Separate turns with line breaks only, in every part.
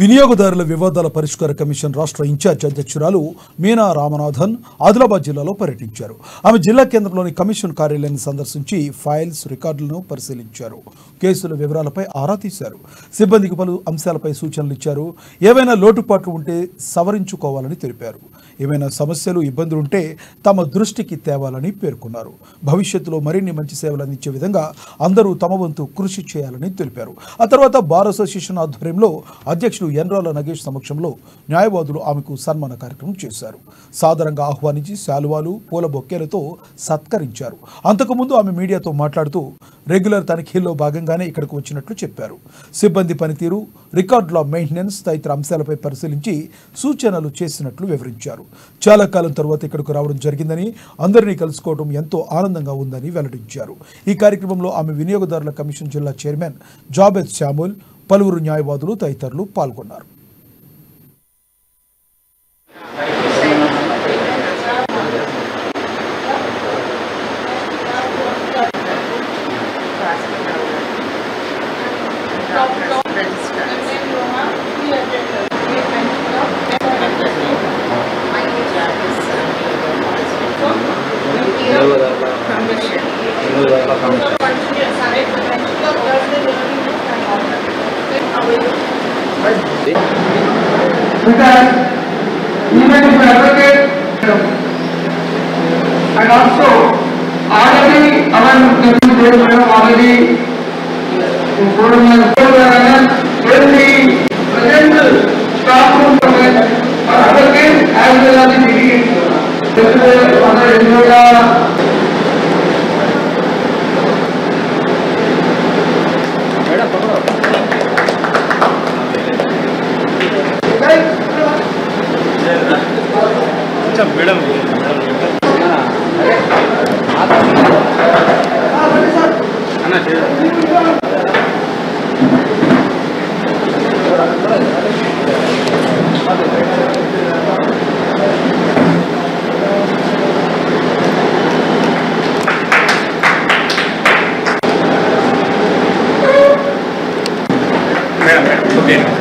వినియోగదారుల వివాదాల పరిష్కార కమిషన్ రాష్ట్ర ఇన్ఛార్జ్ అధ్యక్షురాలు మీనా రామనాథన్ ఆదిలాబాద్ జిల్లాలో పర్యటించారు. ఆమె జిల్లా కేంద్రంలోని కమిషన్ కార్యాలయాన్ని సందర్శించి ఫైల్స్, రికార్డులను పరిశీలించారు. కేసుల వివరాలపై ఆరా తీశారు. సిబ్బందికి పలు అంశాలపై సూచనలు ఇచ్చారు. ఏవైనా లోటుపాట్లు ఉంటే సవరించుకోవాలని తెలిపారు. ఏమైనా సమస్యలు, ఇబ్బందులు ఉంటే తమ దృష్టికి తేవాలని పేర్కొన్నారు. భవిష్యత్తులో మరిన్ని మంచి సేవలు అందించే విధంగా అందరూ తమ వంతు కృషి చేయాలని తెలిపారు. ఆ తర్వాత బార్ అసోసియేషన్ ఆధ్వర్యంలో అధ్యక్షుడు ఎన్రాల నగేష్ సమక్షంలో న్యాయవాదులు ఆమెకు సన్మాన కార్యక్రమం చేశారు. సాదరంగా ఆహ్వానించి శాలువాలు, పూల బొక్కేలతో సత్కరించారు. అంతకుముందు ఆమె మీడియాతో మాట్లాడుతూ రెగ్యులర్ తనిఖీల్లో భాగంగానే ఇక్కడకు వచ్చినట్లు చెప్పారు. సిబ్బంది పనితీరు, రికార్డుల మెయింటెనెన్స్ తదితర అంశాలపై పరిశీలించి సూచనలు చేసినట్లు వివరించారు. చాలా కాలం తర్వాత ఇక్కడకు రావడం జరిగిందని, అందరినీ కలుసుకోవడం ఎంతో ఆనందంగా ఉందని వెల్లడించారు. ఈ కార్యక్రమంలో ఆమె వినియోగదారుల కమిషన్ జిల్లా చైర్మన్ జాబెద్ శాముల్, పలువురు న్యాయవాదులు తదితరులు పాల్గొన్నారు.
Because even if you advocate and also already our already very present staff room for advocate as well as the litigants.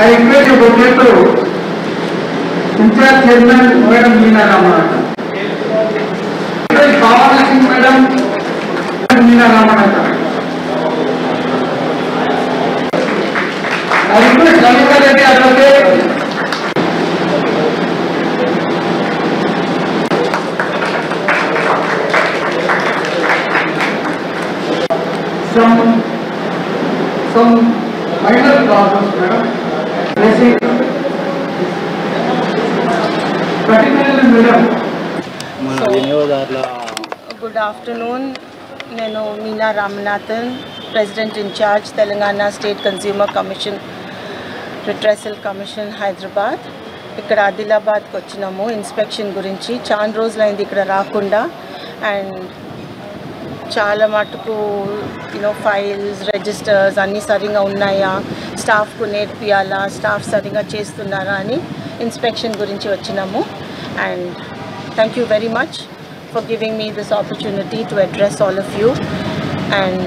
I request you to get to Incharge Chairman Madam Meena Ramanathan. Bhavana Singh Madam Meena Ramanathan. I request Lalita Reddy Advocate. Some minor problems, madam. Particularly, madam.
Good afternoon. Nenu Meena Ramanathan, President in charge, Telangana State Consumer Commission, Redressal Commission, Hyderabad. Ikkada Adilabad ku vachinamu inspection gurinchi. Chaan రోజులైంది ఇక్కడ రాకుండా and చాలా మటుకు files, registers అన్నీ సరిగా ఉన్నాయా, స్టాఫ్కు నేర్పియాలా, staff సరిగా చేస్తున్నారా అని ఇన్స్పెక్షన్ గురించి వచ్చినాము. And thank you very much for giving me this opportunity to address all of you and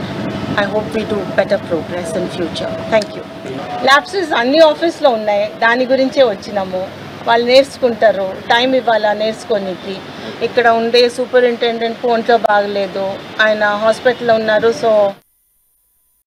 I hope we do better progress in future. Thank you. Lapses అన్ని ఆఫీస్లో ఉన్నాయి, దాని గురించే వచ్చినాము. వాళ్ళు నేర్చుకుంటారు, టైం ఇవ్వాలా నేర్చుకోనికి. ఇక్కడ ఉండే సూపరింటెండెంట్ ఒంట్లో బాగలేదు, ఆయన హాస్పిటల్లో ఉన్నారు. సో